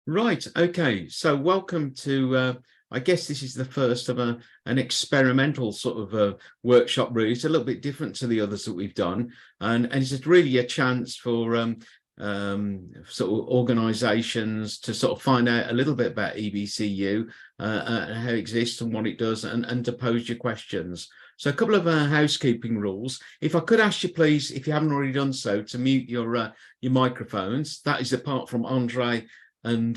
Right. Okay. So welcome to, I guess this is the first of an experimental sort of workshop, really. It's a little bit different to the others that we've done. And it's just really a chance for sort of organisations to sort of find out a little bit about EBCU and how it exists and what it does, and to pose your questions. So a couple of housekeeping rules. If I could ask you, please, if you haven't already done so, to mute your microphones. That is apart from André and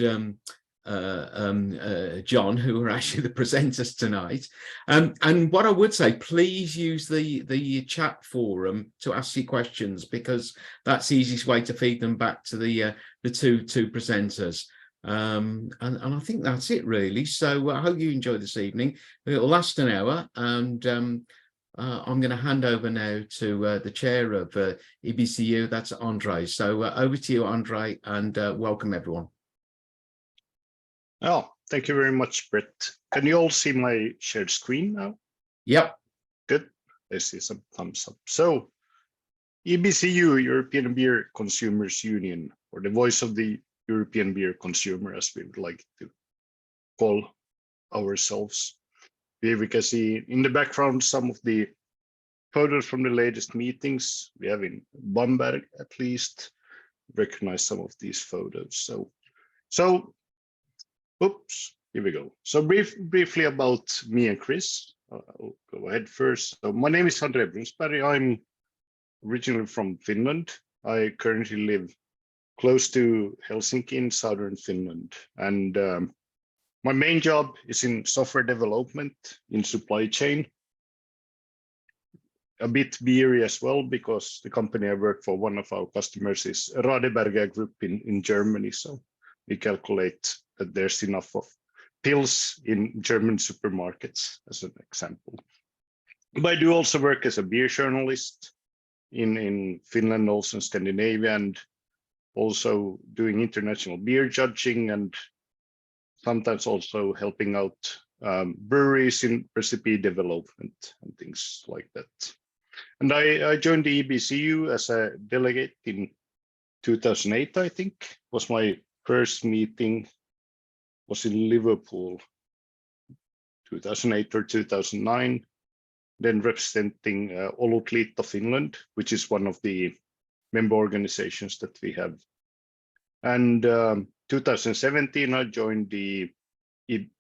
John, who are actually the presenters tonight. And what I would say, please use the chat forum to ask your questions, because that's the easiest way to feed them back to the two presenters. And I think that's it, really. So I hope you enjoy this evening. It'll last an hour, and I'm going to hand over now to the chair of EBCU, that's André. So over to you, André, and welcome everyone. Oh, thank you very much, Brett. Can you all see my shared screen now? Yep. Good. I see some thumbs up. So, EBCU, European Beer Consumers Union, or the voice of the European beer consumer, as we would like to call ourselves. Here we can see in the background some of the photos from the latest meetings we have in Bamberg, at least. Recognize some of these photos. So oops, here we go. So briefly about me and Chris. I'll go ahead first. So my name is André Brunnsberg. I'm originally from Finland. I currently live close to Helsinki in southern Finland. And my main job is in software development in supply chain. A bit beery as well, because the company I work for, one of our customers is Radeberger Group in Germany. So we calculate that there's enough of pills in German supermarkets, as an example. But I do also work as a beer journalist in Finland, also in Scandinavia, and also doing international beer judging, and sometimes also helping out breweries in recipe development and things like that. And I joined the EBCU as a delegate in 2008, I think, was my first meeting. Was in Liverpool, 2008 or 2009, then representing Olutliitto Finland, which is one of the member organizations that we have. And 2017, I joined the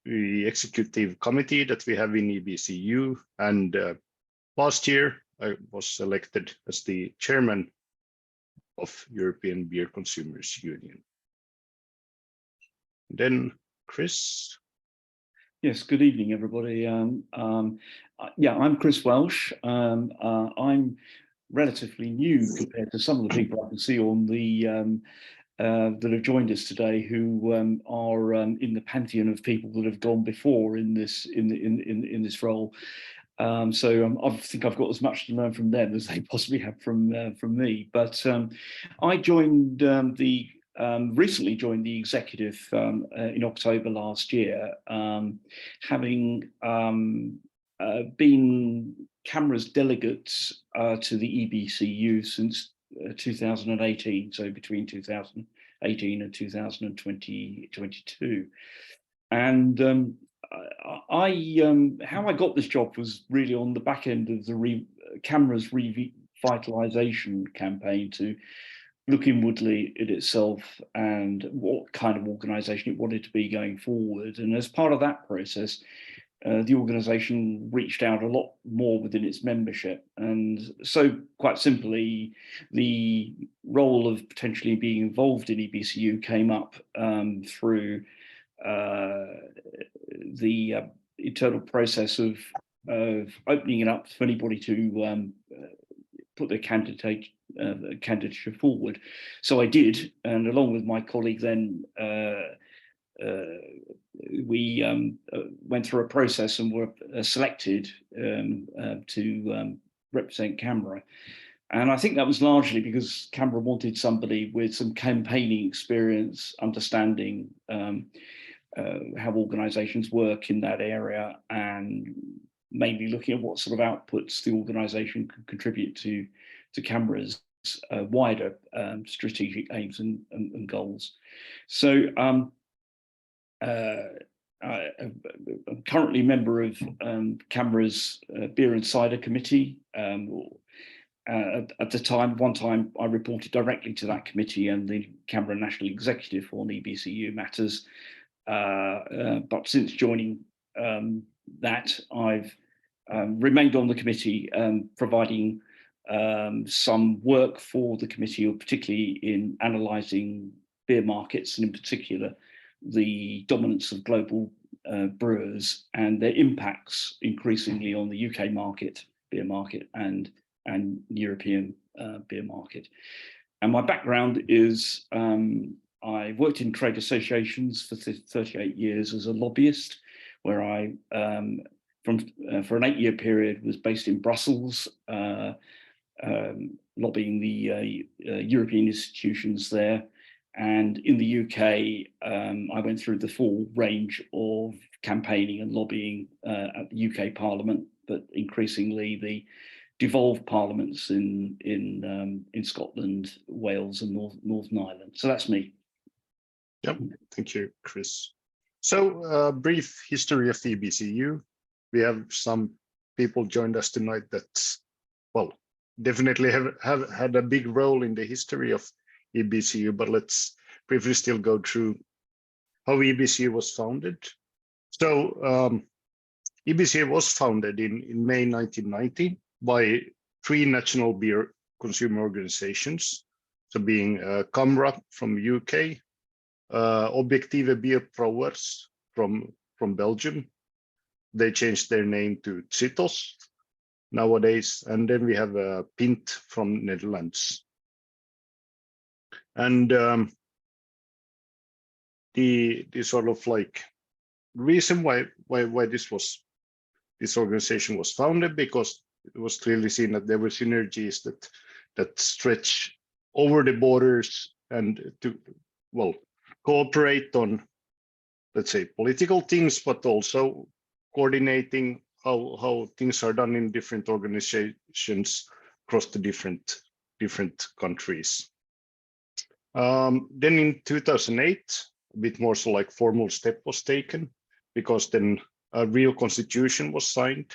executive committee that we have in EBCU. And last year, I was elected as the chairman of European Beer Consumers Union. And then Chris. Yes, good evening, everybody. Yeah, I'm Chris Welsh. I'm relatively new compared to some of the people I can see on the that have joined us today, who are in the pantheon of people that have gone before in this role. So I think I've got as much to learn from them as they possibly have from me. But I joined recently joined the executive in October last year, having been CAMRA's delegates to the EBCU since 2018, so between 2018 and 2022. And how I got this job was really on the back end of the CAMRA's revitalisation campaign to look inwardly at itself and what kind of organisation it wanted to be going forward. And as part of that process, the organisation reached out a lot more within its membership. And so, quite simply, the role of potentially being involved in EBCU came up through the internal process of opening it up for anybody to put their candidature forward. So I did, and along with my colleague then, we went through a process and were selected to represent CAMRA. And I think that was largely because CAMRA wanted somebody with some campaigning experience, understanding how organisations work in that area, and mainly looking at what sort of outputs the organisation could contribute to CAMRA's wider strategic aims and goals. So I'm currently a member of CAMRA's Beer and Cider Committee. At the time, one time I reported directly to that committee and the CAMRA National Executive on EBCU matters. But since joining that, I've remained on the committee, providing some work for the committee, particularly in analysing beer markets, and in particular the dominance of global brewers and their impacts increasingly on the UK market, beer market, and European beer market. And my background is I worked in trade associations for 38 years as a lobbyist, where I, for an 8-year period, was based in Brussels, lobbying the European institutions there. And in the UK, I went through the full range of campaigning and lobbying at the UK Parliament, but increasingly the devolved parliaments in Scotland, Wales, and Northern Ireland. So that's me. Yep, thank you, Chris. So, brief history of EBCU. We have some people joined us tonight that, well, definitely have had a big role in the history of EBCU, but let's briefly still go through how EBCU was founded. So EBCU was founded in May 1990 by 3 national beer consumer organizations, so being CAMRA from UK, Objective Bierbrouwers from Belgium. They changed their name to Citos nowadays, and then we have Pint from Netherlands. And the sort of like reason why this organization was founded, because it was clearly seen that there were synergies that stretch over the borders and to, well, cooperate on, let's say, political things, but also coordinating how things are done in different organizations across the different countries. Then in 2008, a bit more so like formal step was taken, because then a real constitution was signed,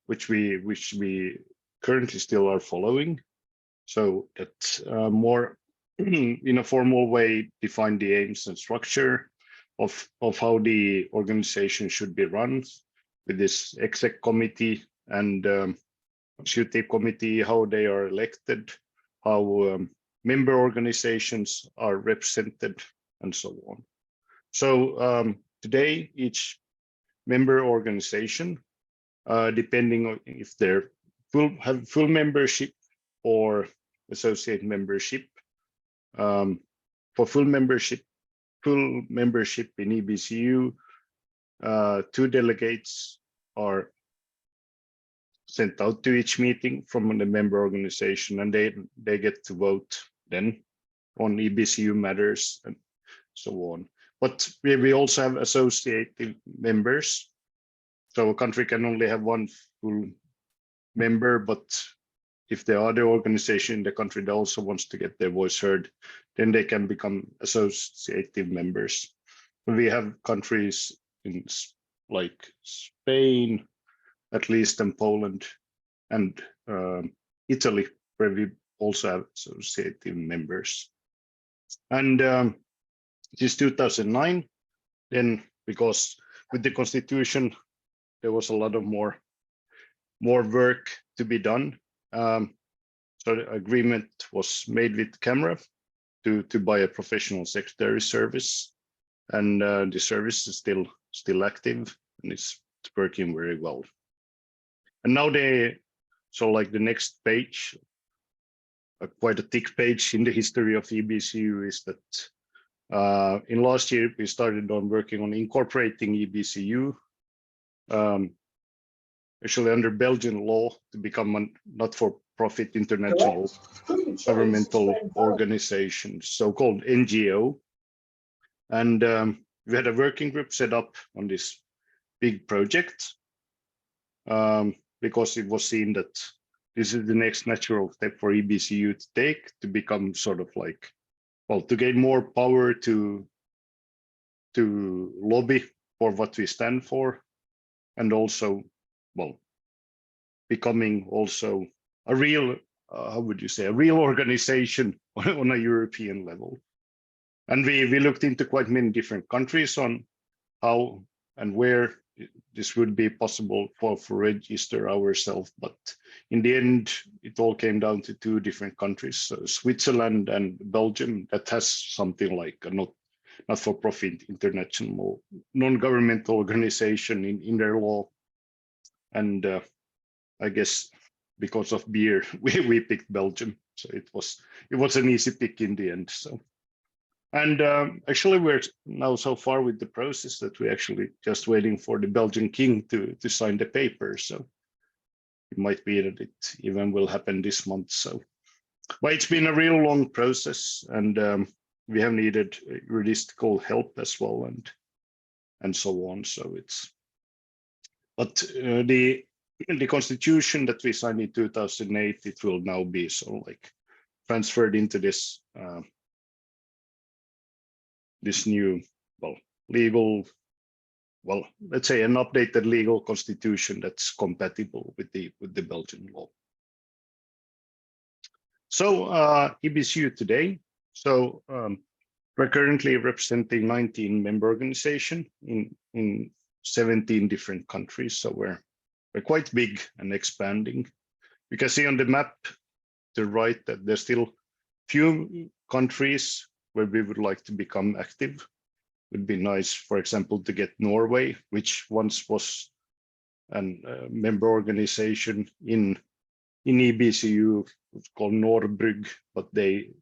which we currently still are following. So that more in a formal way define the aims and structure of how the organization should be run, with this exec committee and executive committee, how they are elected, how member organizations are represented, and so on. So today, each member organization, depending on if they're have full membership or associate membership, for full membership in EBCU, 2 delegates are sent out to each meeting from the member organization, and they get to vote then on EBCU matters and so on. But we also have associative members. So a country can only have 1 full member, but if the other organization in the country that also wants to get their voice heard, then they can become associative members. We have countries in like Spain, at least, and Poland, and Italy, where we also have associative members. And since 2009, then, because with the constitution, there was a lot of more work to be done. So the agreement was made with CAMRA to buy a professional secretary service, and the service is still active, and it's working very well. And now so like the next page, quite a thick page in the history of EBCU, is that in last year we started on working on incorporating EBCU, actually under Belgian law, to become a not-for-profit international governmental organization, so-called NGO. And we had a working group set up on this big project, because it was seen that this is the next natural step for EBCU to take, to become sort of like, well, to gain more power to to lobby for what we stand for, and also, well, becoming also a real, how would you say, a real organization on a European level. And we looked into quite many different countries on how and where this would be possible for register ourselves, but in the end, it all came down to two different countries, so Switzerland and Belgium, that has something like a not-for-profit international non-governmental organization in their law. And I guess because of beer, we picked Belgium, so it was an easy pick in the end. So. And actually, we're now so far with the process that we're actually just waiting for the Belgian king to sign the paper. So it might be that it even will happen this month. So, but it's been a real long process, and we have needed juridical help as well, and so on. So it's, but the constitution that we signed in 2008, it will now be sort of like transferred into this. This new, well, legal, well, let's say an updated legal constitution that's compatible with the Belgian law. So EBCU today. So we're currently representing 19 member organizations in 17 different countries. So we're quite big and expanding. You can see on the map to the right that there's still few countries where we would like to become active. It would be nice, for example, to get Norway, which once was a member organization in EBCU, it's called Norbrug, but the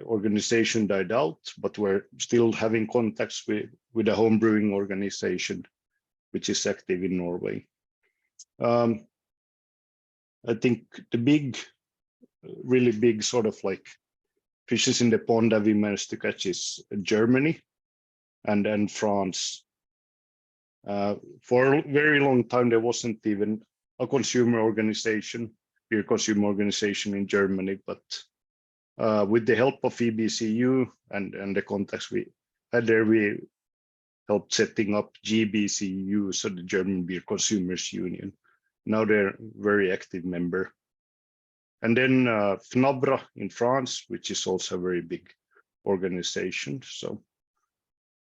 organization died out, but we're still having contacts with a home brewing organization, which is active in Norway. I think the really big sort of like fishes in the pond that we managed to catch is Germany and then France. For a very long time, there wasn't even a consumer organization, beer consumer organization in Germany, but with the help of EBCU and the contacts we had there, we helped setting up GBCU, so the German Beer Consumers Union. Now they're a very active member. And then FNABRA in France, which is also a very big organization. So,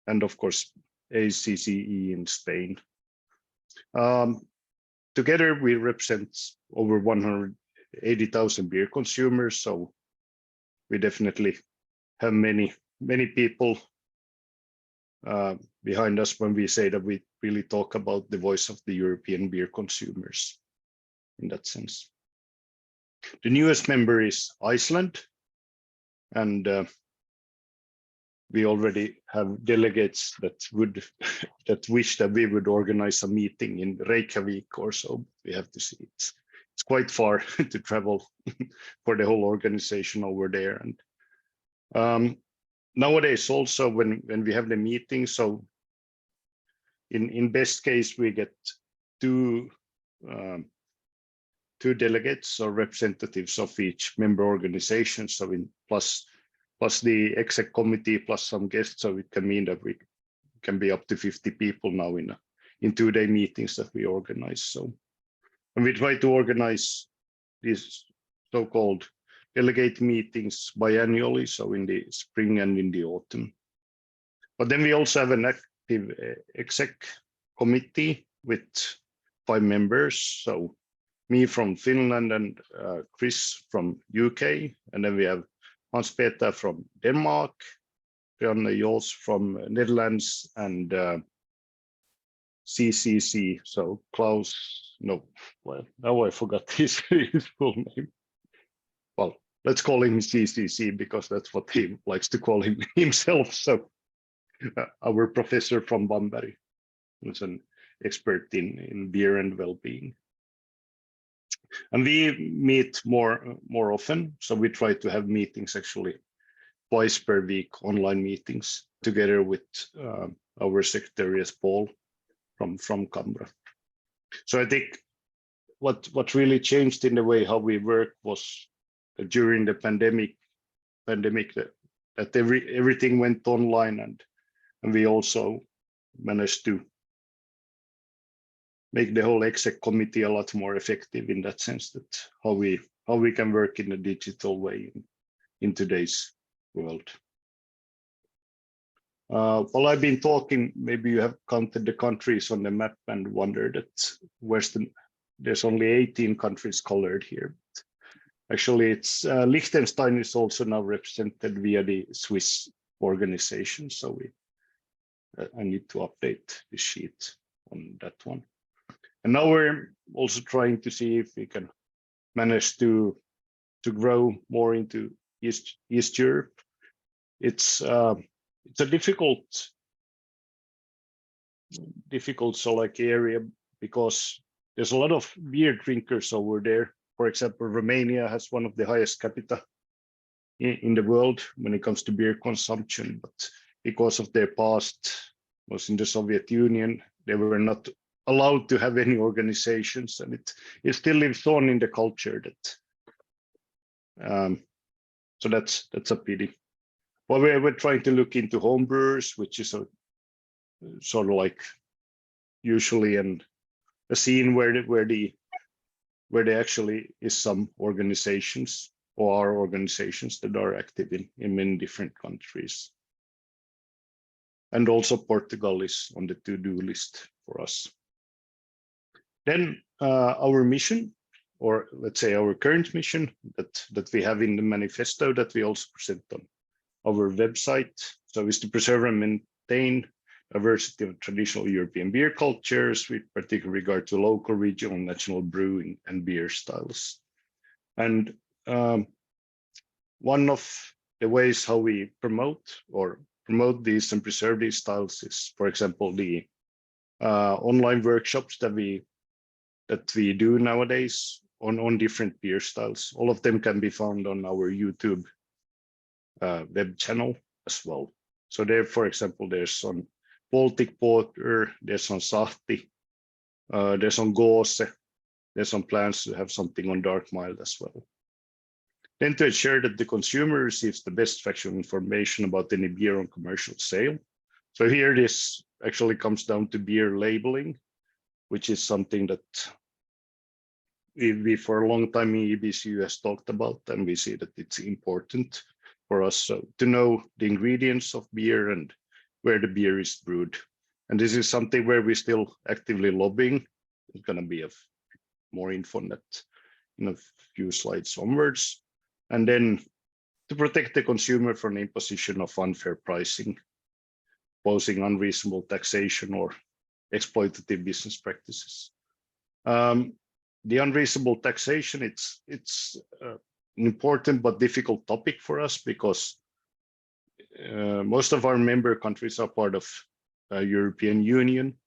and of course, ACCE in Spain. Together, we represent over 180,000 beer consumers. So we definitely have many people behind us when we say that we really talk about the voice of the European beer consumers in that sense. The newest member is Iceland, and we already have delegates that wish that we would organize a meeting in Reykjavik or so. We have to see it's quite far to travel for the whole organization over there. And nowadays also when we have the meeting, so in best case we get two delegates or representatives of each member organization, so plus the exec committee plus some guests, so it can mean that we can be up to 50 people now in 2-day meetings that we organize. So, and we try to organize these so-called delegate meetings biannually, so in the spring and in the autumn. But then we also have an active exec committee with 5 members, so me from Finland and Chris from UK, and then we have Hans-Peter from Denmark, Björn Jols from Netherlands, and CCC, so Klaus, no, well, now I forgot his full name. Well, let's call him CCC because that's what he likes to call himself. So our professor from Bamberg, who's an expert in beer and well-being. And we meet more often, so we try to have meetings actually twice per week, online meetings, together with our secretary Paul from Canberra. So I think what really changed in the way how we work was during the pandemic that everything went online, And we also managed to make the whole exec committee a lot more effective in that sense, that how we can work in a digital way in today's world. While I've been talking, maybe you have counted the countries on the map and wondered that there's only 18 countries colored here. Actually, it's Liechtenstein is also now represented via the Swiss organization. So I need to update the sheet on that one. And now we're also trying to see if we can manage to grow more into East Europe. It's a difficult area because there's a lot of beer drinkers over there. For example, Romania has one of the highest capita in the world when it comes to beer consumption, but because of their past was in the Soviet Union, they were not allowed to have any organizations, and it still lives on in the culture. So that's a pity. Well, we're trying to look into home brewers, which is a sort of like usually a scene where there actually is some organizations or are organizations that are active in many different countries. And also Portugal is on the to-do list for us. Then our mission, or let's say our current mission that we have in the manifesto that we also present on our website, so is to preserve and maintain diversity of traditional European beer cultures with particular regard to local, regional, national brewing and beer styles. And one of the ways how we promote these and preserve these styles is, for example, the online workshops that we do nowadays on different beer styles. All of them can be found on our YouTube web channel as well. So there, for example, there's on Baltic Porter, there's on Sahti, there's on Gose, there's some plans to have something on Dark Mild as well. Then to ensure that the consumer receives the best factual information about any beer on commercial sale. So here this actually comes down to beer labeling, which is something that we for a long time in EBCU has talked about, and we see that it's important for us to know the ingredients of beer and where the beer is brewed. And this is something where we're still actively lobbying. It's going to be more info on that in a few slides onwards. And then to protect the consumer from the imposition of unfair pricing, posing unreasonable taxation or exploitative business practices. The unreasonable taxation, it's an important but difficult topic for us because most of our member countries are part of European Union,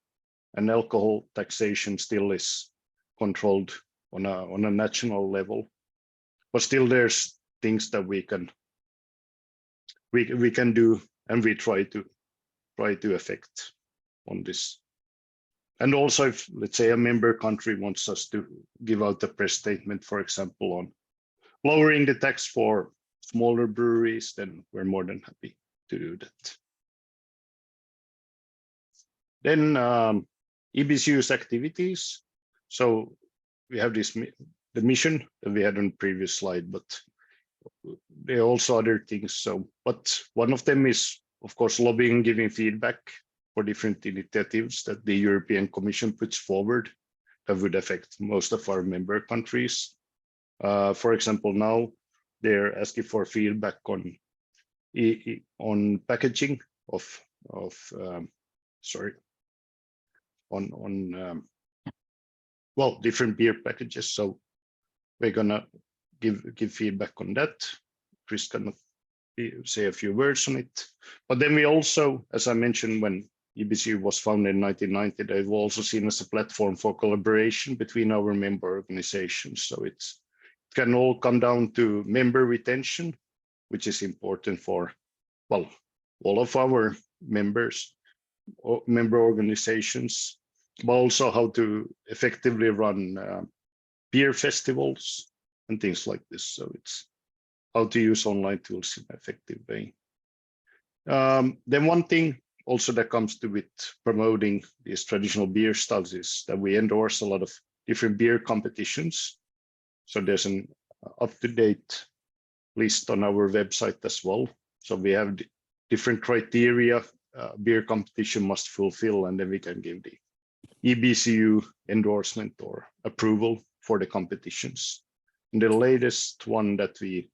and alcohol taxation still is controlled on a national level. But still, there's things that we can do, and we try to affect on this. And also, if let's say a member country wants us to give out a press statement, for example, on lowering the tax for smaller breweries, then we're more than happy to do that. Then EBCU's activities. So we have the mission that we had on the previous slide, but there are also other things. So, but one of them is, of course, lobbying, giving feedback for different initiatives that the European Commission puts forward that would affect most of our member countries. For example, now they're asking for feedback on packaging well, different beer packages. So we're gonna give feedback on that. Chris can say a few words on it. But then we also, as I mentioned, when EBCU was founded in 1990, they've also seen as a platform for collaboration between our member organizations. So it can all come down to member retention, which is important for, well, all of our members, or member organizations, but also how to effectively run beer festivals and things like this. So it's how to use online tools in an effective way. Then one thing also that comes to with promoting these traditional beer styles is that we endorse a lot of different beer competitions. So there's an up-to-date list on our website as well. So we have different criteria beer competition must fulfill, and then we can give the EBCU endorsement or approval for the competitions. And the latest one that we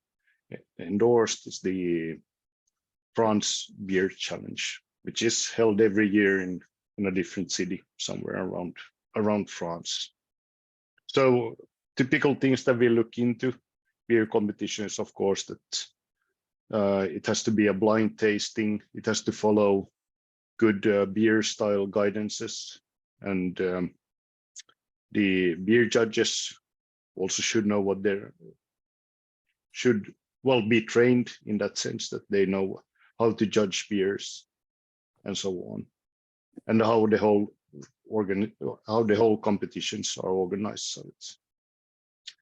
endorsed is the France Beer Challenge, which is held every year in a different city somewhere around France. So typical things that we look into beer competition is, of course, that it has to be a blind tasting. It has to follow good beer style guidances, and the beer judges also should know what they should be trained in that sense, that they know how to judge beers and so on, and how the whole competitions are organized. So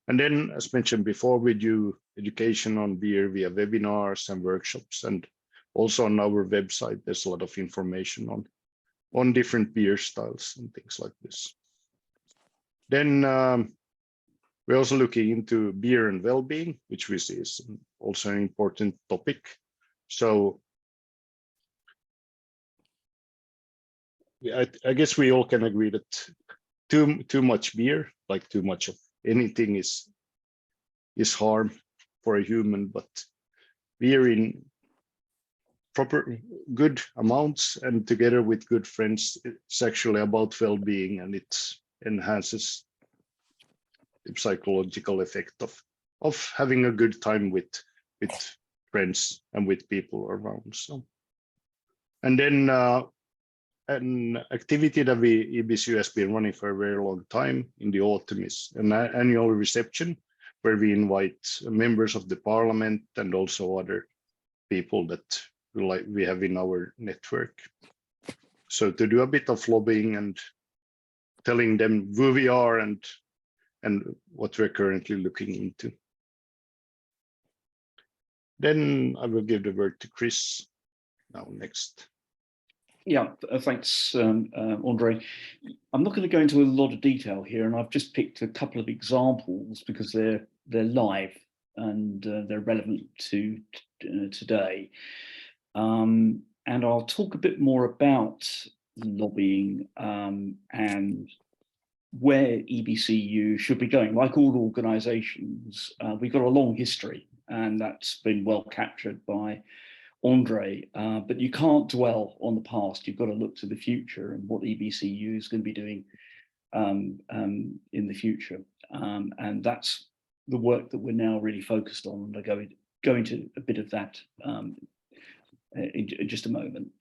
and then, as mentioned before, we do education on beer via webinars and workshops, and also on our website there's a lot of information on different beer styles and things like this. Then we're also looking into beer and well-being, which we see is also an important topic. So I guess we all can agree that too much beer, like too much of anything, is harm for a human, but beer in proper good amounts and together with good friends, it's actually about well-being, and it enhances the psychological effect of having a good time with friends and with people around. So, and then an activity that EBCU has been running for a very long time in the autumn is an annual reception where we invite members of the parliament and also other people that we have in our network. So to do a bit of lobbying and telling them who we are and what we're currently looking into. Then I will give the word to Chris now next. Yeah, thanks, Andre. I'm not going to go into a lot of detail here, and I've just picked a couple of examples because they're live and they're relevant to today. And I'll talk a bit more about lobbying and where EBCU should be going. Like all organisations, we've got a long history, and that's been well captured by Andre, but you can't dwell on the past. You've got to look to the future and what EBCU is going to be doing in the future. And that's the work that we're now really focused on. And I'll go into a bit of that in just a moment.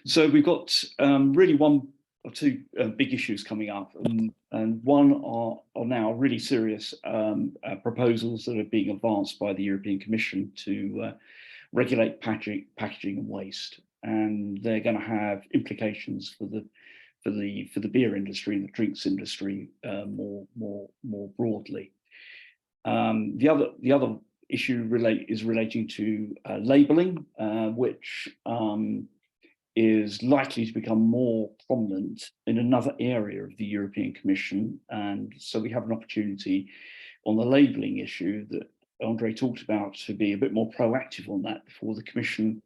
So we've got really one or two big issues coming up, and one are now really serious proposals that are being advanced by the European Commission to regulate packaging and waste, and they're going to have implications for the beer industry and the drinks industry more broadly. The other issue is relating to labelling, which is likely to become more prominent in another area of the European Commission, and so we have an opportunity on the labelling issue that Andre talked about to be a bit more proactive on that before the Commission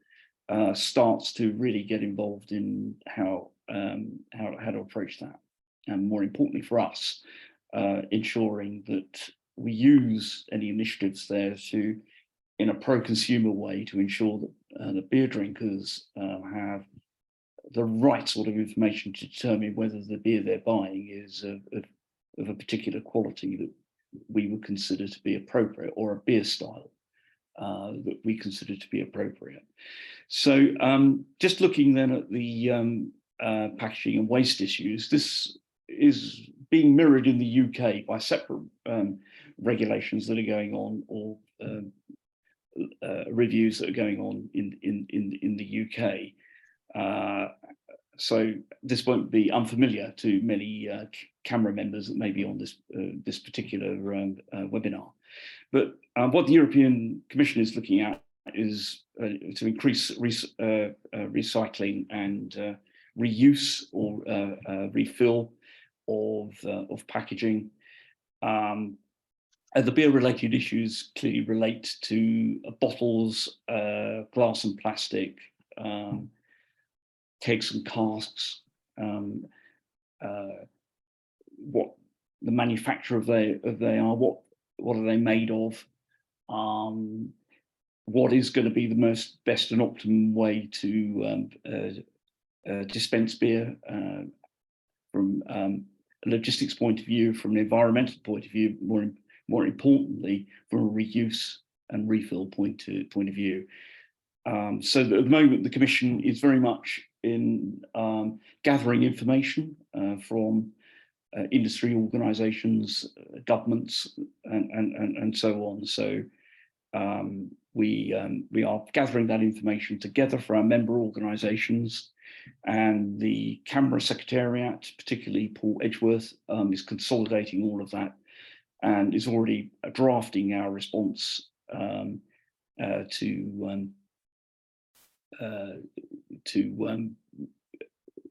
starts to really get involved in how to approach that, and more importantly for us, ensuring that we use any initiatives there to, in a pro-consumer way, to ensure that the beer drinkers have the right sort of information to determine whether the beer they're buying is of a particular quality that we would consider to be appropriate, or a beer style that we consider to be appropriate. So just looking then at the packaging and waste issues, this is being mirrored in the UK by separate regulations that are going on, or reviews that are going on in the UK. So this won't be unfamiliar to many camera members that may be on this particular webinar. But what the European Commission is looking at is to increase recycling and reuse or refill of packaging. The beer-related issues clearly relate to bottles, glass and plastic, kegs and casks, what the manufacture of they are, what are they made of, what is going to be the best and optimum way to dispense beer from a logistics point of view, from an environmental point of view, more importantly, from a reuse and refill point of view. So at the moment, the Commission is very much in gathering information from industry organisations, governments, and so on. So we are gathering that information together for our member organisations, and the Canberra Secretariat, particularly Paul Edgeworth, is consolidating all of that and is already drafting our response to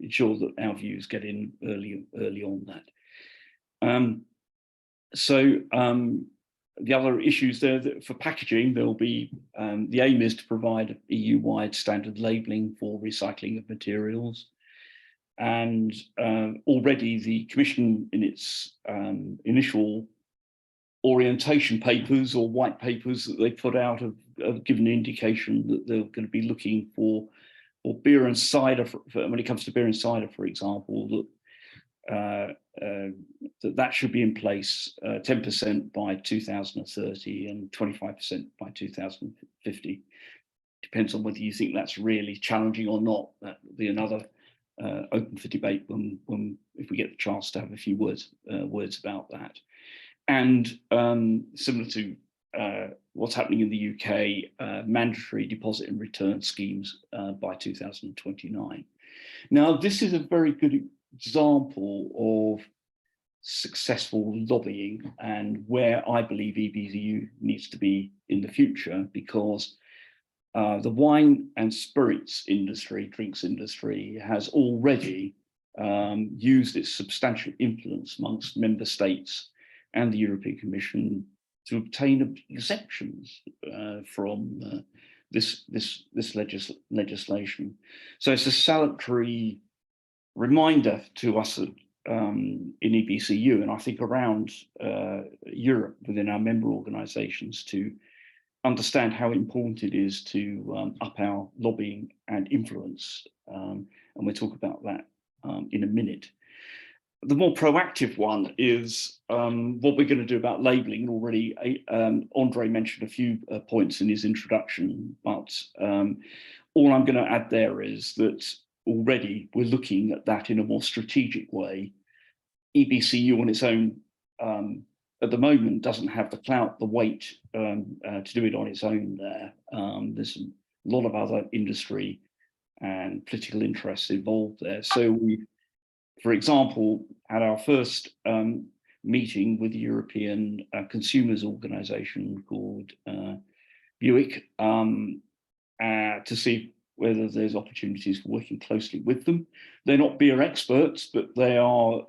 ensure that our views get in early on that. The other issues there for packaging, there'll be the aim is to provide EU-wide standard labelling for recycling of materials, and already the Commission in its initial orientation papers or white papers that they put out have given an indication that they're going to be looking for beer and cider, when it comes to beer and cider, for example, that should be in place 10% by 2030 and 25% by 2050. Depends on whether you think that's really challenging or not. That will be another open for debate if we get the chance to have a few words about that. And similar to what's happening in the UK, mandatory deposit and return schemes by 2029. Now, this is a very good example of successful lobbying and where I believe EBCU needs to be in the future, because the wine and spirits industry, drinks industry, has already used its substantial influence amongst member states and the European Commission to obtain exemptions from this legislation. So it's a salutary reminder to us in EBCU, and I think around Europe within our member organisations, to understand how important it is to up our lobbying and influence. And we'll talk about that in a minute. The more proactive one is what we're going to do about labelling. Already, André mentioned a few points in his introduction, but all I'm going to add there is that already we're looking at that in a more strategic way. EBCU on its own at the moment doesn't have the clout, the weight to do it on its own there. There's a lot of other industry and political interests involved there. So we, for example, had our first meeting with the European consumers organisation called Buick to see whether there's opportunities for working closely with them. They're not beer experts, but they are,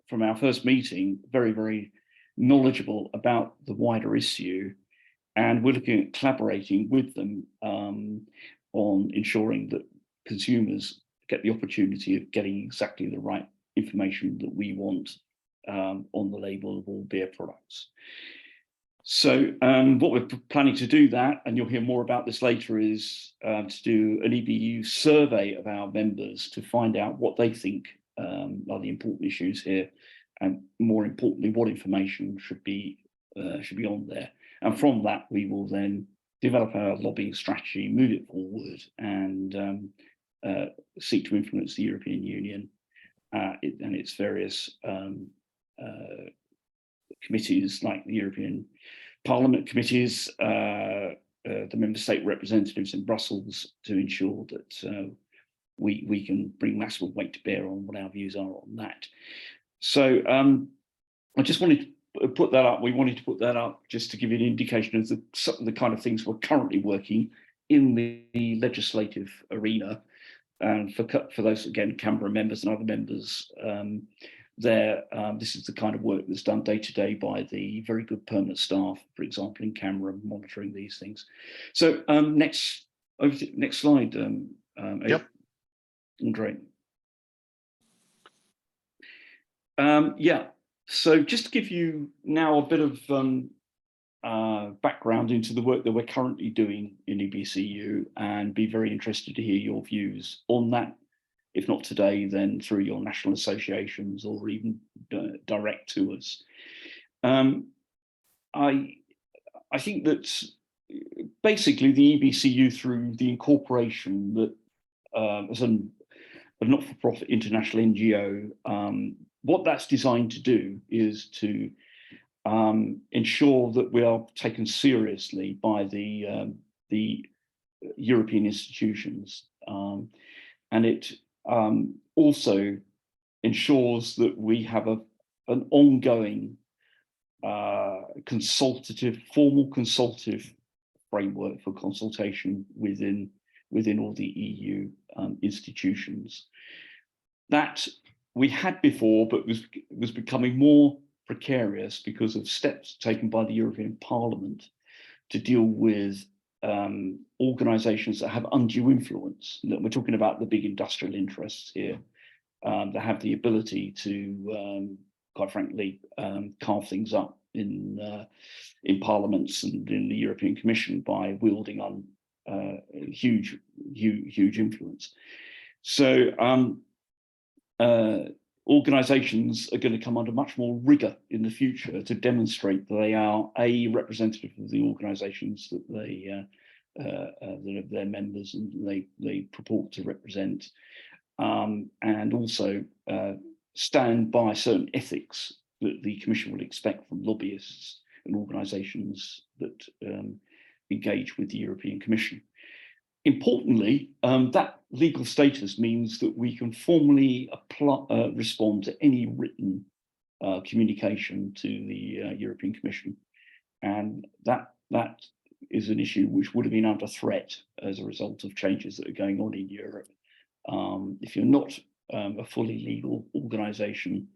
from our first meeting, very, very knowledgeable about the wider issue. And we're looking at collaborating with them on ensuring that consumers get the opportunity of getting exactly the right information that we want on the label of all beer products. So what we're planning to do that, and you'll hear more about this later, is to do an EBU survey of our members to find out what they think are the important issues here, and more importantly, what information should be on there. And from that, we will then develop our lobbying strategy, move it forward, and seek to influence the European Union and its various committees, like the European Parliament committees, the member state representatives in Brussels, to ensure that we can bring maximum weight to bear on what our views are on that. So I just wanted to put that up. We wanted to put that up just to give you an indication of the kind of things we're currently working in the legislative arena. And for those, again, Canberra members and other members, this is the kind of work that's done day to day by the very good permanent staff, for example, in Canberra, monitoring these things. So next slide, Yep. André. Yeah, so just to give you now a bit of background into the work that we're currently doing in EBCU, and be very interested to hear your views on that, if not today, then through your national associations or even direct to us. I think that basically the EBCU, through the incorporation that as a not-for-profit international NGO, what that's designed to do is to ensure that we are taken seriously by the European institutions, and it also ensures that we have an ongoing formal consultative framework for consultation within all the EU institutions. That we had before, but was becoming more precarious because of steps taken by the European Parliament to deal with organisations that have undue influence. We're talking about the big industrial interests here that have the ability to, quite frankly, carve things up in parliaments and in the European Commission by wielding on huge influence. So organisations are going to come under much more rigour in the future to demonstrate that they are a representative of the organisations that that are their members and they purport to represent, and also stand by certain ethics that the Commission will expect from lobbyists and organisations that engage with the European Commission. Importantly, that legal status means that we can formally respond to any written communication to the European Commission, and that is an issue which would have been under threat as a result of changes that are going on in Europe. If you're not a fully legal organisation,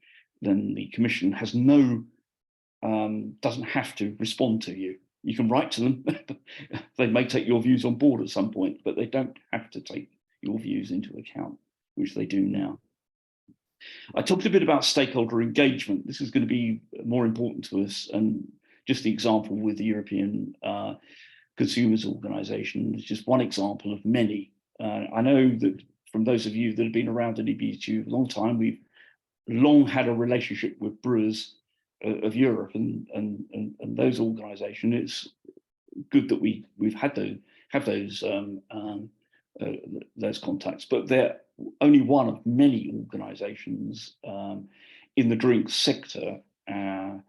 then the Commission has doesn't have to respond to you. You can write to them. They may take your views on board at some point, but they don't have to take your views into account, which they do now. I talked a bit about stakeholder engagement. This is going to be more important to us, and just the example with the European Consumers Organisation is just one example of many. I know that from those of you that have been around at EBCU a long time, we've long had a relationship with brewers of Europe and those organisations. It's good that we've had those contacts, but they're only one of many organisations in the drinks sector and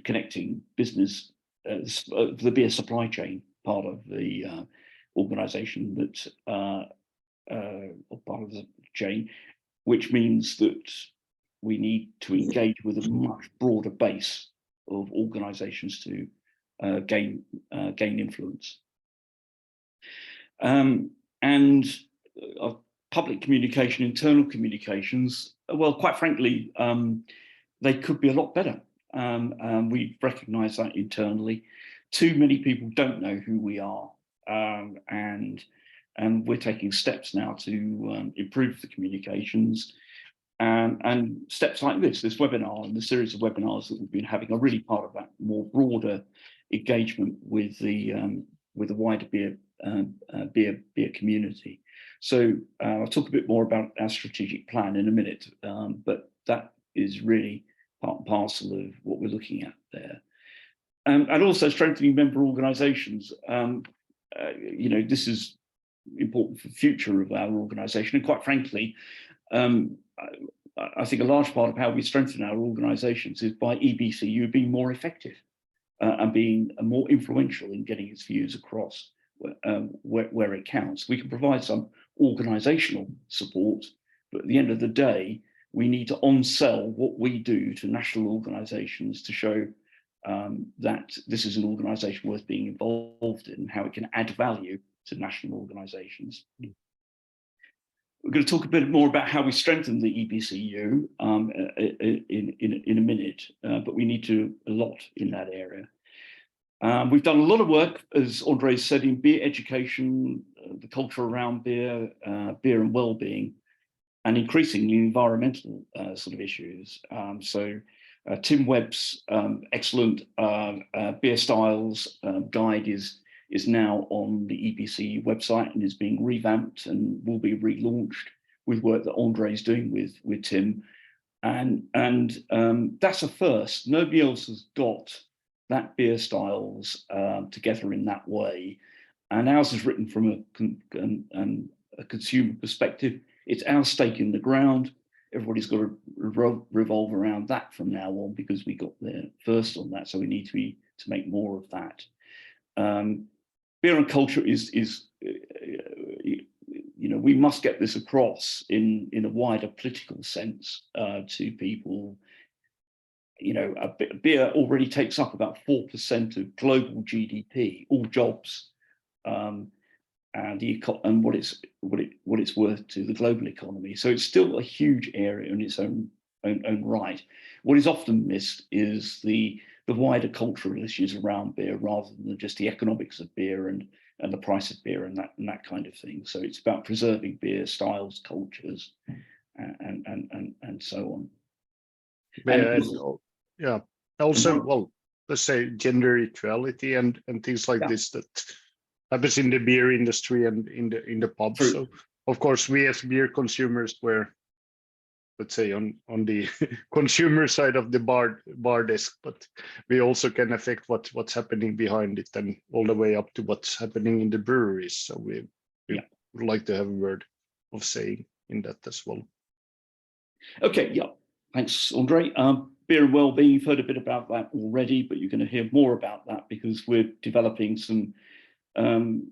connecting business, the beer supply chain part of the organisation that or part of the chain, which means that we need to engage with a much broader base of organisations to gain influence. And public communication, internal communications, well, quite frankly, they could be a lot better. We recognise that internally. Too many people don't know who we are, and we're taking steps now to improve the communications, and steps like this webinar and the series of webinars that we've been having are really part of that more broader engagement with the wider beer community. So I'll talk a bit more about our strategic plan in a minute, but that is really part and parcel of what we're looking at there. And also strengthening member organisations. This is important for the future of our organisation, and quite frankly, I think a large part of how we strengthen our organisations is by EBCU being more effective and being more influential in getting its views across where it counts. We can provide some organisational support, but at the end of the day, we need to on-sell what we do to national organisations to show that this is an organisation worth being involved in, and how it can add value to national organisations. We're going to talk a bit more about how we strengthen the EBCU in a minute, but we need to a lot in that area. We've done a lot of work, as André said, in beer education, the culture around beer, beer and well-being, and increasingly environmental sort of issues. Tim Webb's excellent beer styles guide is now on the EBCU website and is being revamped and will be relaunched with work that André is doing with Tim. And that's a first. Nobody else has got that beer styles together in that way. And ours is written from a consumer perspective. It's our stake in the ground. Everybody's got to revolve around that from now on, because we got there first on that. So we need to make more of that. Beer and culture is we must get this across in a wider political sense to people. Beer already takes up about 4% of global GDP, all jobs, and what it's worth to the global economy. So it's still a huge area in its own right. What is often missed is the wider cultural issues around beer, rather than just the economics of beer and the price of beer and that kind of thing. So it's about preserving beer styles, cultures, and so on. Yeah. Also, well, let's say gender equality and things like this that happens in the beer industry and in the pub. True. So of course, we as beer consumers were, let's say, on the consumer side of the bar desk, but we also can affect what's happening behind it, and all the way up to what's happening in the breweries. So we would like to have a word of saying in that as well. Okay, yeah, thanks, André. Beer and wellbeing, you've heard a bit about that already, but you're going to hear more about that because we're developing some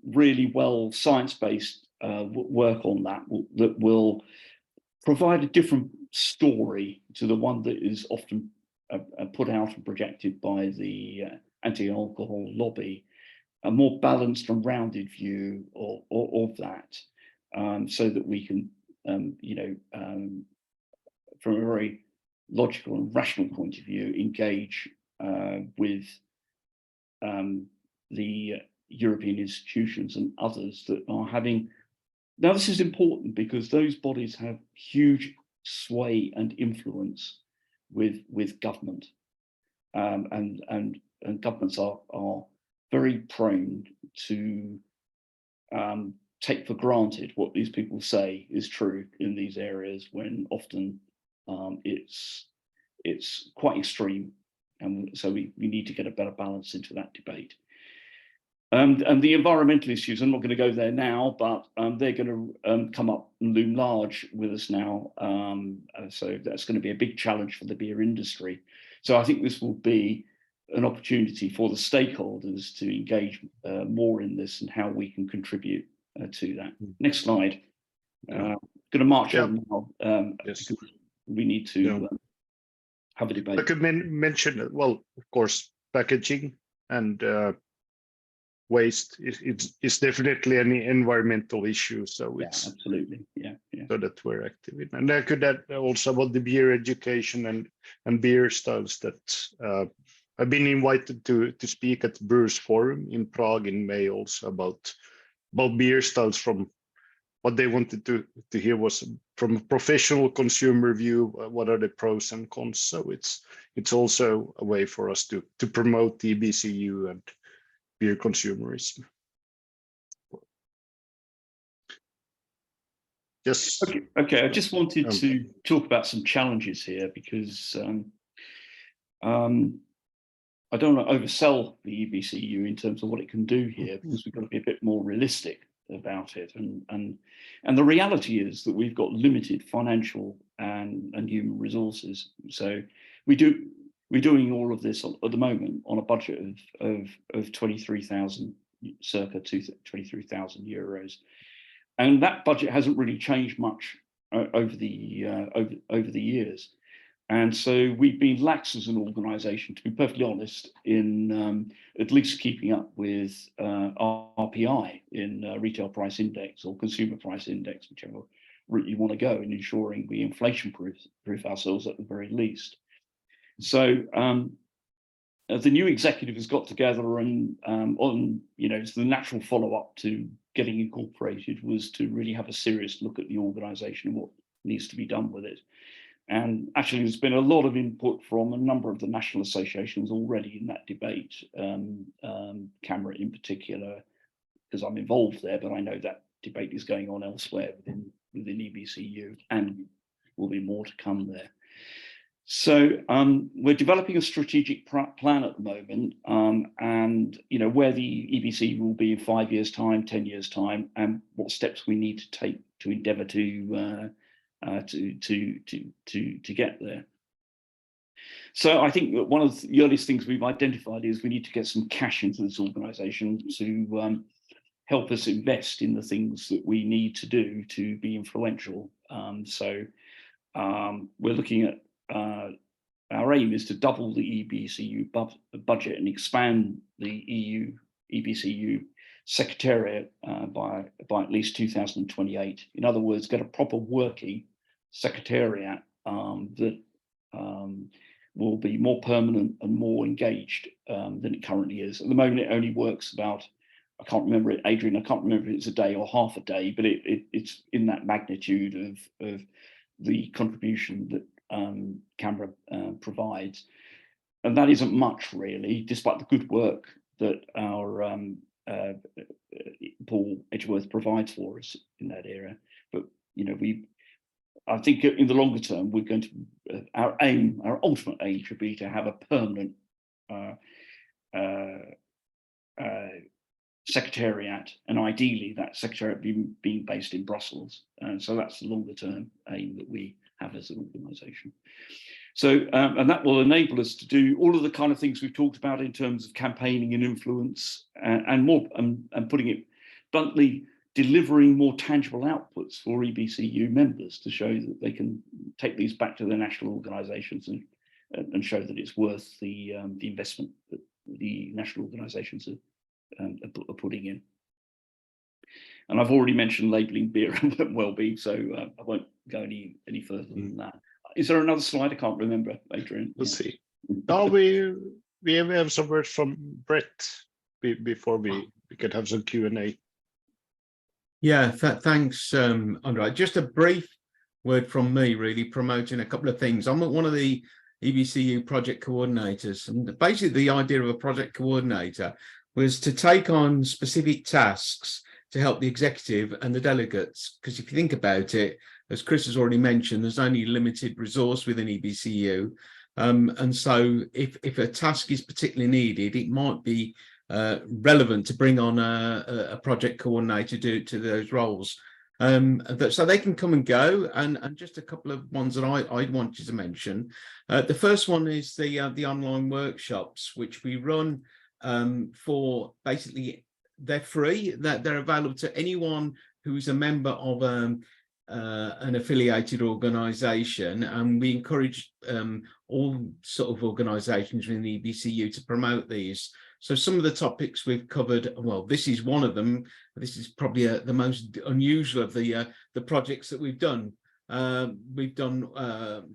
really well science-based work on that will provide a different story to the one that is often put out and projected by the anti-alcohol lobby, a more balanced and rounded view of that, so that we can, from a very logical and rational point of view, engage with the European institutions and others that are having. Now, this is important because those bodies have huge sway and influence with government, and governments are very prone to take for granted what these people say is true in these areas, when often it's quite extreme, and so we need to get a better balance into that debate. And the environmental issues, I'm not going to go there now, but they're going to come up and loom large with us now. So that's going to be a big challenge for the beer industry. So I think this will be an opportunity for the stakeholders to engage more in this and how we can contribute to that. Next slide. Going to march over now. Yes. We need to have a debate. I could mention, well, of course, packaging and waste it's definitely an environmental issue, so it's absolutely so that we're active in. And I could add also about the beer education and beer styles that I've been invited to speak at Brewers Forum in Prague in May, also about beer styles. From what they wanted to hear was from a professional consumer view, what are the pros and cons. So it's also a way for us to promote the EBCU and beer consumerism. Yes. Okay. I just wanted to talk about some challenges here, because I don't want to oversell the EBCU in terms of what it can do here, because we've got to be a bit more realistic about it. And the reality is that we've got limited financial and human resources. So we're doing all of this at the moment on a budget of 23,000, circa 23,000 euros, and that budget hasn't really changed much over the years. And so we've been lax as an organisation, to be perfectly honest, in at least keeping up with RPI in retail price index or consumer price index, whichever route you want to go, in ensuring we inflation-proof ourselves at the very least. So the new executive has got together and it's the natural follow-up to getting incorporated was to really have a serious look at the organisation and what needs to be done with it. And actually, there's been a lot of input from a number of the national associations already in that debate, CAMRA in particular, because I'm involved there, but I know that debate is going on elsewhere within EBCU, and will be more to come there. So we're developing a strategic plan at the moment, and where the EBCU will be in 5 years' time, 10 years' time, and what steps we need to take to endeavour to get there. So I think that one of the earliest things we've identified is we need to get some cash into this organisation to help us invest in the things that we need to do to be influential. So we're looking at our aim is to double the EBCU budget and expand the EBCU Secretariat by at least 2028. In other words, get a proper working Secretariat that will be more permanent and more engaged than it currently is. At the moment, it only works about, I can't remember it, Adrian, I can't remember if it's a day or half a day, but it's in that magnitude of the contribution that CAMRA provides. And that isn't much, really, despite the good work that our Paul Edgeworth provides for us in that area. But I think in the longer term, we're going to our ultimate aim should be to have a permanent secretariat, and ideally that secretariat being based in Brussels. And so that's the longer term aim that we have as an organisation. So, and that will enable us to do all of the kind of things we've talked about in terms of campaigning and influence, and more, and putting it bluntly, delivering more tangible outputs for EBCU members to show that they can take these back to their national organisations and show that it's worth the investment that the national organisations are putting in. And I've already mentioned labelling beer and well-being, so I won't go any further than that. Is there another slide? I can't remember, Adrian. Let's see. No, we have some words from Brett before we can have some Q&A. Yeah, thanks, André. Just a brief word from me, really promoting a couple of things. I'm one of the EBCU project coordinators, and basically the idea of a project coordinator was to take on specific tasks to help the executive and the delegates. Because if you think about it, as Chris has already mentioned, there's only limited resource within EBCU. And so if a task is particularly needed, it might be relevant to bring on a project coordinator to those roles. So they can come and go, and just a couple of ones that I wanted to mention. The first one is the online workshops, which we run for basically, they're free, that they're available to anyone who's a member of an affiliated organisation, and we encourage all sort of organisations within the EBCU to promote these. So some of the topics we've covered, well, this is one of them. This is probably the most unusual of the projects that we've done. We've done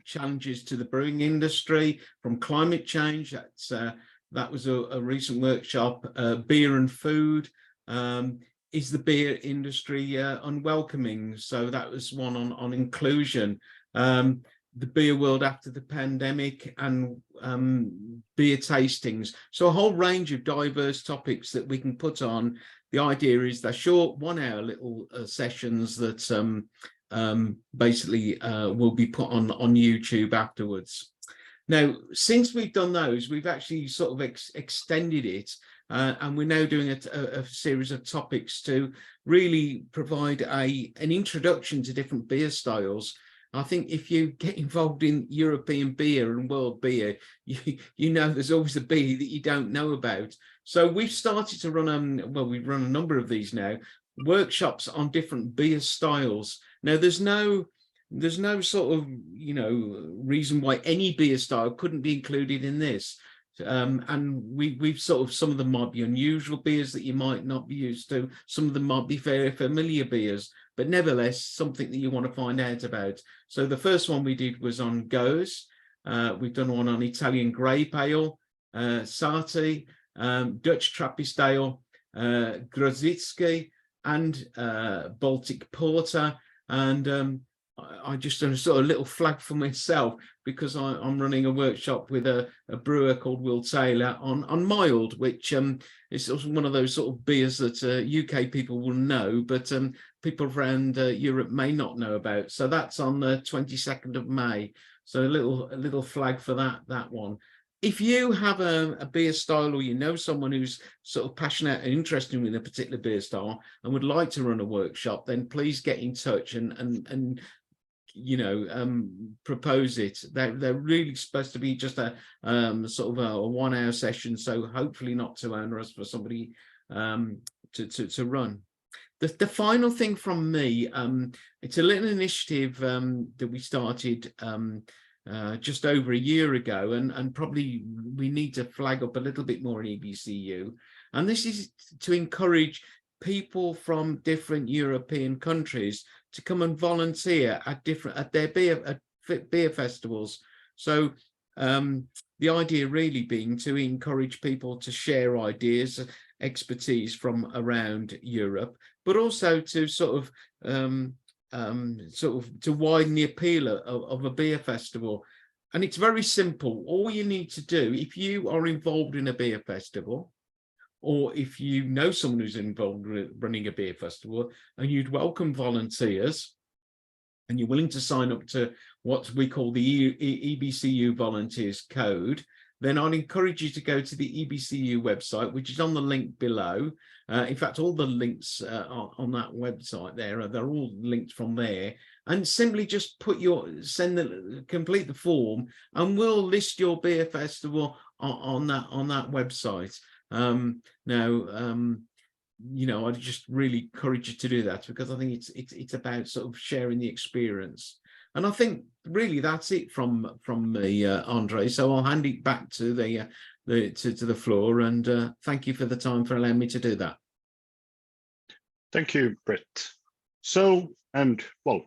challenges to the brewing industry from climate change. That was a recent workshop. Beer and food. Is the beer industry unwelcoming? So that was one on inclusion. The beer world after the pandemic, and beer tastings. So a whole range of diverse topics that we can put on. The idea is they're short 1 hour little sessions that basically will be put on YouTube afterwards. Now, since we've done those, we've actually sort of extended it, and we're now doing a series of topics to really provide an introduction to different beer styles. I think if you get involved in European beer and world beer, you know there's always a beer that you don't know about. So we've started to run, we've run a number of these now, workshops on different beer styles. Now, there's no there's no sort of, reason why any beer style couldn't be included in this. And we've sort of, some of them might be unusual beers that you might not be used to. Some of them might be very familiar beers, but nevertheless, something that you want to find out about. So the first one we did was on Goes. We've done one on Italian Grape Ale, Sarti, Dutch Trappist Ale, Grodzicki, and Baltic Porter. And I just done a sort of little flag for myself, because I'm running a workshop with a brewer called Will Taylor on mild, which is one of those sort of beers that UK people will know, but people around Europe may not know about. So that's on the 22nd of May. So a little flag for that one. If you have a beer style, or you know someone who's sort of passionate and interested in a particular beer style and would like to run a workshop, then please get in touch and propose it. They're really supposed to be just a sort of a 1 hour session, so hopefully not too onerous for somebody to run. The final thing from me, it's a little initiative that we started just over a year ago, and probably we need to flag up a little bit more in EBCU, and this is to encourage people from different European countries to come and volunteer at their beer festivals. So the idea really being to encourage people to share ideas, expertise from around Europe, but also to sort of to widen the appeal of a beer festival. And it's very simple. All you need to do, if you are involved in a beer festival, or if you know someone who's involved with running a beer festival and you'd welcome volunteers, and you're willing to sign up to what we call the EBCU Volunteers Code, then I'd encourage you to go to the EBCU website, which is on the link below. In fact, all the links on that website they're all linked from there. And simply just complete the form, and we'll list your beer festival on that website. I'd just really encourage you to do that, because I think it's about sort of sharing the experience. And I think really that's it from me, Andre. So I'll hand it back to the floor, and thank you for the time for allowing me to do that. Thank you, Brett. So, and well,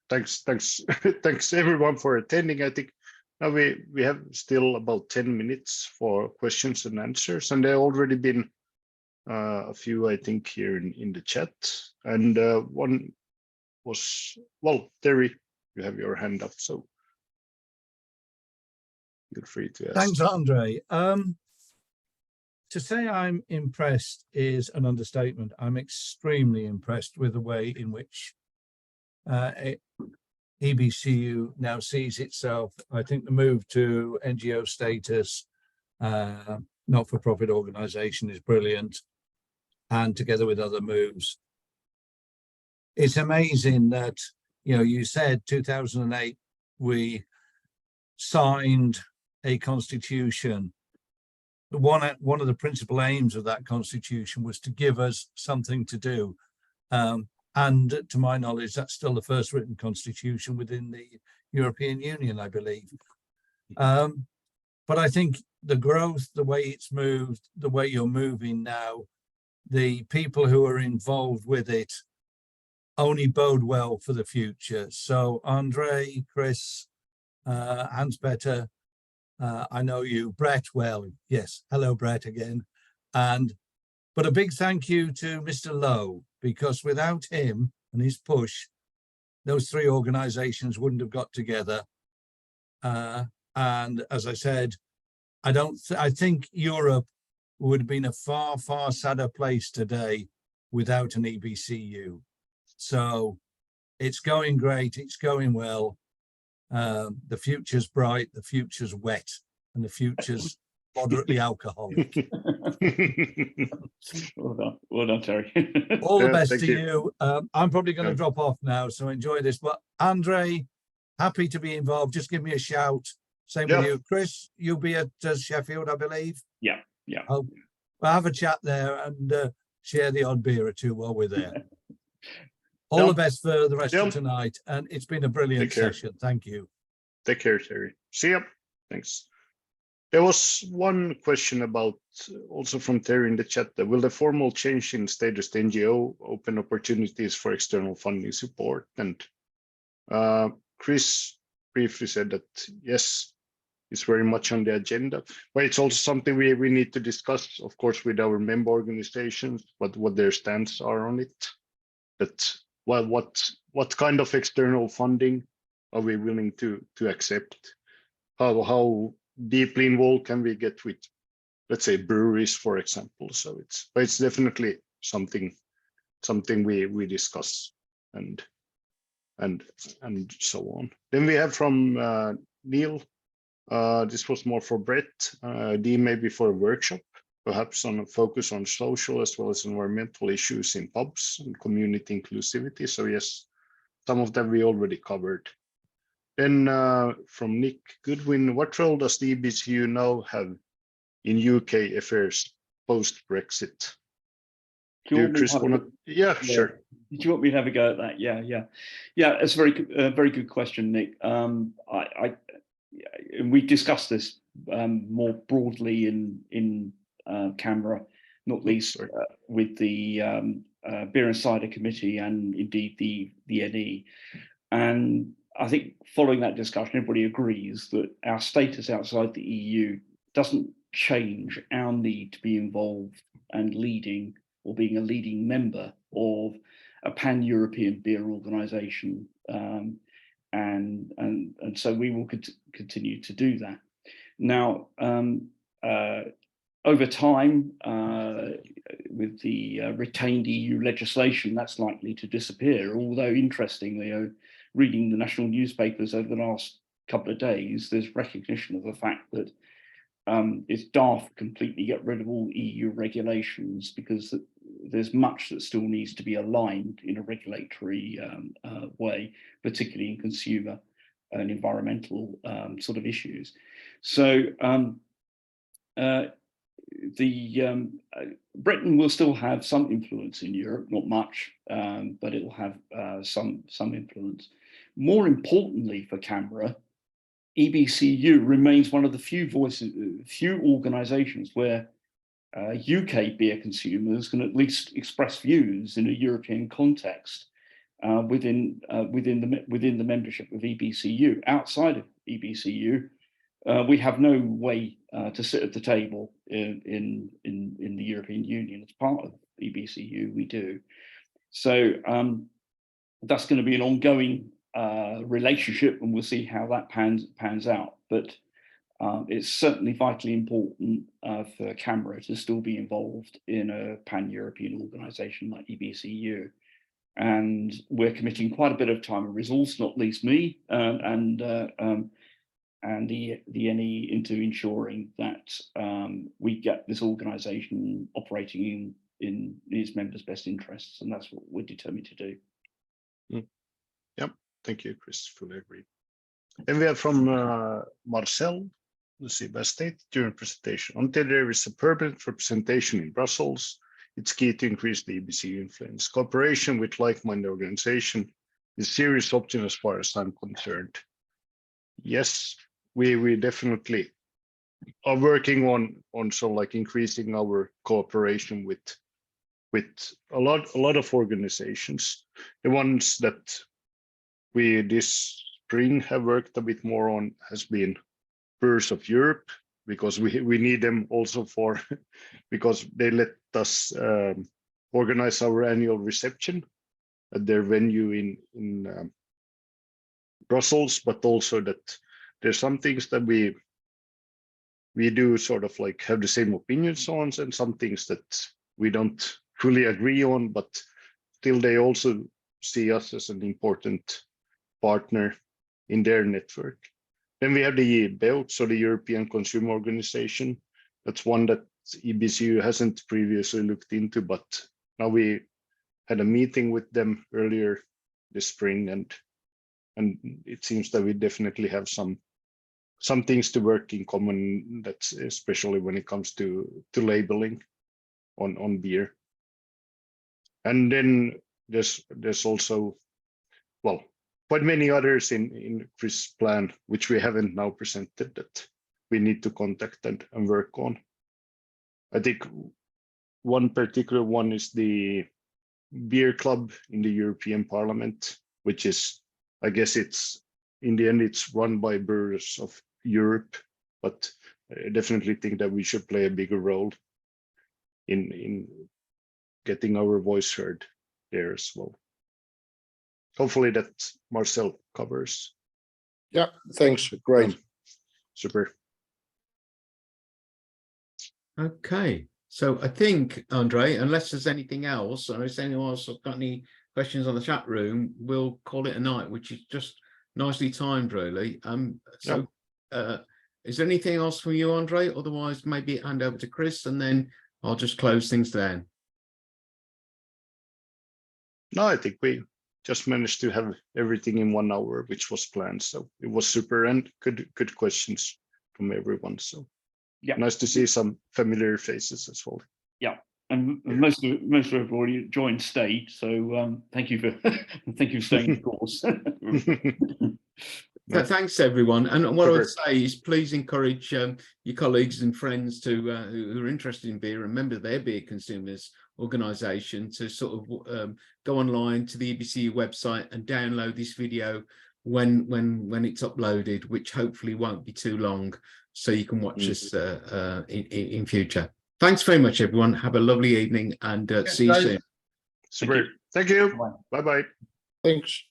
thanks thanks everyone for attending. I think now we have still about 10 minutes for questions and answers, and there have already been a few, I think, here in the chat. And one was, well, Terry, you have your hand up, so feel free to ask. Thanks, Andre. To say I'm impressed is an understatement. I'm extremely impressed with the way in which EBCU now sees itself. I think the move to NGO status, not-for-profit organization, is brilliant, and together with other moves. It's amazing that, you said 2008, we signed a constitution. One of the principal aims of that constitution was to give us something to do. And to my knowledge, that's still the first written constitution within the European Union, I believe. But I think the growth, the way it's moved, the way you're moving now, the people who are involved with it only bode well for the future. So Andre, Chris, Hans-Peter, I know you, Brett, well, yes, hello, Brett again. But a big thank you to Mr. Lowe, because without him and his push, those three organizations wouldn't have got together. And as I said, I think Europe would have been a far, far sadder place today without an EBCU. So it's going great, it's going well. The future's bright, the future's wet, and the future's moderately alcoholic. Well done, Terry. All the best to you. I'm probably going to drop off now, so enjoy this. But Andre, happy to be involved. Just give me a shout. Same with you. Chris, you'll be at Sheffield, I believe. Yeah. We'll have a chat there and share the odd beer or two while we're there. All Yeah. the best for the rest Yeah. of tonight. And it's been a brilliant Take care. session. Thank you. Take care, Terry. See ya. Thanks. There was one question about also from Terry in the chat. That will the formal change in status to NGO open opportunities for external funding support? And Chris briefly said that yes, it's very much on the agenda, but it's also something we need to discuss, of course, with our member organizations, what their stance are on it. That what kind of external funding are we willing to accept? How deeply involved can we get with, let's say, breweries, for example? So it's definitely something we discuss and so on. Then we have from Neil. This was more for Brett. D maybe for a workshop, perhaps on a focus on social as well as environmental issues in pubs and community inclusivity. So yes, some of them we already covered. Then from Nick Goodwin, what role does the EBCU now have in UK affairs post-Brexit? Chris, yeah, sure. Do you want me to have a go at that? Yeah. It's a very good question, Nick. We discussed this more broadly in Canberra, not least with the Beer and Cider Committee and indeed the NE. And I think following that discussion, everybody agrees that our status outside the EU doesn't change our need to be involved and leading or being a leading member of a pan-European beer organisation. And so we will continue to do that. Now, over time, with the retained EU legislation, that's likely to disappear. Although, interestingly, reading the national newspapers over the last couple of days, there's recognition of the fact that it's daft to completely get rid of all EU regulations, because there's much that still needs to be aligned in a regulatory way, particularly in consumer and environmental sort of issues. So Britain will still have some influence in Europe, not much, but it will have some influence. More importantly for Canberra, EBCU remains one of the few organisations where UK beer consumers can at least express views in a European context within the membership of EBCU. Outside of EBCU, we have no way to sit at the table in the European Union as part of EBCU. We do. So that's going to be an ongoing relationship, and we'll see how that pans out. But it's certainly vitally important for Canberra to still be involved in a pan-European organisation like EBCU. And we're committing quite a bit of time and resource, not least me, and the NE, into ensuring that we get this organisation operating in its members' best interests, and that's what we're determined to do. Yep, thank you, Chris. Fully agree. Then we have from Marcel. Let's see, by state during presentation. Until there is a permanent representation in Brussels, it's key to increase the EBCU influence. Cooperation with like-minded organization is a serious option as far as I'm concerned. Yes, we definitely are working on sort of like increasing our cooperation with a lot of organizations. The ones that we this spring have worked a bit more on has been Brewers of Europe, because we need them also for because they let us organize our annual reception at their venue in Brussels, but also that there's some things that we do sort of like have the same opinions on, and some things that we don't fully agree on, but still they also see us as an important partner in their network. Then we have the BEUC, so the European Consumer Organization. That's one that EBCU hasn't previously looked into, but now we had a meeting with them earlier this spring, and it seems that we definitely have some things to work in common. That's especially when it comes to labeling on beer. And then there's also, well, quite many others in Chris' plan, which we haven't now presented, that we need to contact and work on. I think one particular one is the beer club in the European Parliament, which is, I guess it's, in the end, it's run by brewers of Europe, but I definitely think that we should play a bigger role in getting our voice heard there as well. Hopefully that Marcel covers. Yeah, thanks. Great. Super. Okay, so I think, Andre, unless there's anything else, or if anyone else has got any questions on the chat room, we'll call it a night, which is just nicely timed, really. Is there anything else from you, Andre? Otherwise, maybe hand over to Chris, and then I'll just close things down. No, I think we just managed to have everything in 1 hour, which was planned. So it was super, and good questions from everyone. So yeah, nice to see some familiar faces as well. Yeah, and most of everybody joined stayed. So thank you for thank you for staying the course. Thanks, everyone. And what I would say is please encourage your colleagues and friends to who are interested in beer and member of their beer consumers organisation to sort of go online to the EBCU website and download this video when it's uploaded, which hopefully won't be too long, so you can watch us in future. Thanks very much, everyone. Have a lovely evening, and see you soon. Super. Thank you. Bye-bye. Thanks.